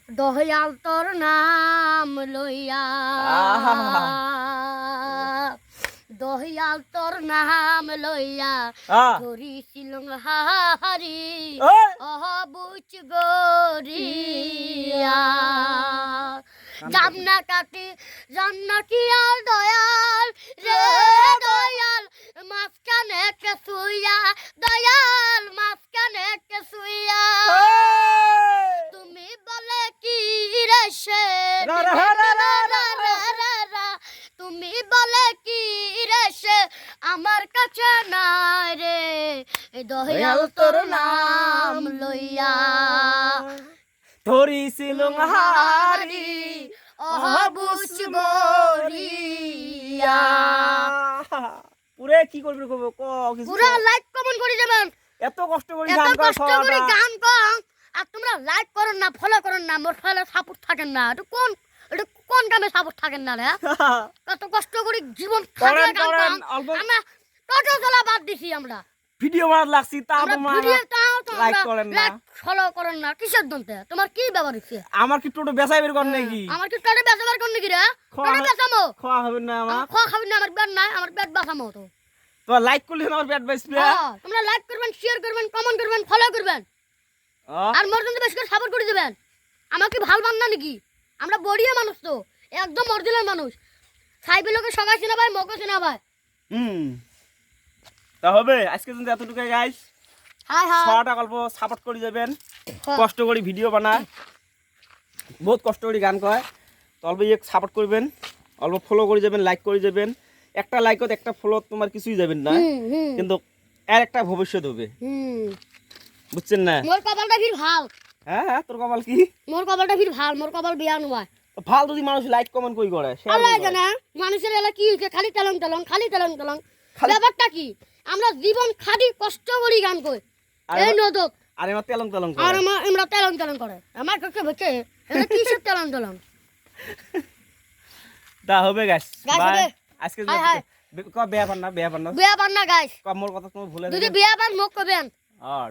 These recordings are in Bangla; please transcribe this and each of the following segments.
দয়াল তোর নাম লইয়া দয়াল তোর নাম লইয়া ধরিছিল হারি অবুচ গরিয়া জামনা কাটি জামনা কি আর দয়াল রে দয়াল মাঝখানে কেসুইয়া দয়াল মাঝখানে কেসুইয়া তুমি বলে কি রে সে তুমি বলে কি রে সে আমার কাছে নাই রে দয়াল তোর নাম লইয়া ধরিছিল হারি অবুচ গরিয়া পুরে কি করবি পুরা লাইক কমেন্ট করে যাবেন এত কষ্ট করে এত গান কষ্ট করে গান কর আর তোমরা লাইক করো না ফলো করো না মোর ফলো সাপোর্ট থাকেন না এটা কোন কামে সাপোর্ট থাকেন না রে কত কষ্ট করে জীবন করেন আমরা টোটো চলা বাদ দিছি আমরা ভিডিও বানাতে লাগছি তা আমরা তোমরা ভিডিও লাইক করেন না ফলো করেন না কিসের দন্তে তোমার কি ব্যাপার হচ্ছে আমার কি টোটো বেচাই বের কর নাকি আমার কি টোটো বেচাবার কোন নাকি রে টোটো বেচামো খাওয়া হবে না আমার খাওয়া খাবি না আমার পেট নাই আমার পেট বাঁচামো তো তোমরা লাইক করলে আমার পেট বাঁচবে তোমরা লাইক করবেন শেয়ার করবেন কমেন্ট করবেন ফলো করবেন আর মোর জন্য বেশি করে সাপোর্ট করে দিবেন আমার কি ভাল বান না নাকি আমরা বড়িয়া মানুষ তো একদম অরিজিনাল মানুষ সাইবেলকে সবাই চিনা ভাই মকে চিনা ভাই তা হবে আজকে কিন্তু এতটুকু গাইস হাই হাই ছটা গল্প সাপোর্ট করে যাবেন কষ্ট করে ভিডিও বানায় বহুত কষ্ট করে গান কয় তো অল্প সাপোর্ট করবেন অল্প ফলো করে যাবেন লাইক করে যাবেন একটা লাইকত একটা ফলো তোমার কিছুই যাবেন না কিন্তু এর একটা ভবিষ্যৎ হবে বুঝছেন না মোর কপালটা ভিড় ভাল হ্যাঁ তোর কপাল কি মোর কপালটা ভিড় ভাল মোর কপাল বিয়া নয় ভাল যদি মানুষ লাইক কমেন্ট কই করে আল্লাহ জানে মানুষের এলা কি হইছে খালি তেলং তেলং খালি তেলং তেলং ব্যাপারটা কি আমরা জীবন খালি কষ্ট করি গান কই এই নদক আরে আমার তেলং তেলং করে আর আমরা তেলং তেলং করে আমার কাছে বকে এটা কি সব তেলং তেলং দা হবে গাইস বাই আজকে বিয়া পান না গাইস মোর কথা তুমি ভুলে যদি বিয়া পান মুখ কবেন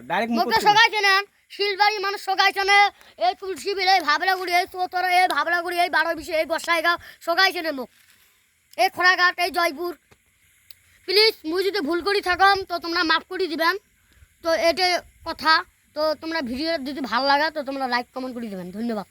ডাইরেক্ট মুখ মুখে সগাইছে না শিলবাড়ি মানুষ সগাইছে না এই তুলসী বিল এই ভাবলাগুড়ি এই তোতরা এই ভাবলাগুড়ি এই 12-20 এই গোসাইগাঁও সগাইছে না মুখ এই খোড়াঘাট এই জয়পুর প্লিজ মুই যদি ভুল করি থাকাম তো তোমরা মাফ করে দিবেন তো এটা কথা তো তোমরা ভিডিও যদি ভালো লাগে তো তোমরা লাইক কমেন্ট করে দিবেন ধন্যবাদ।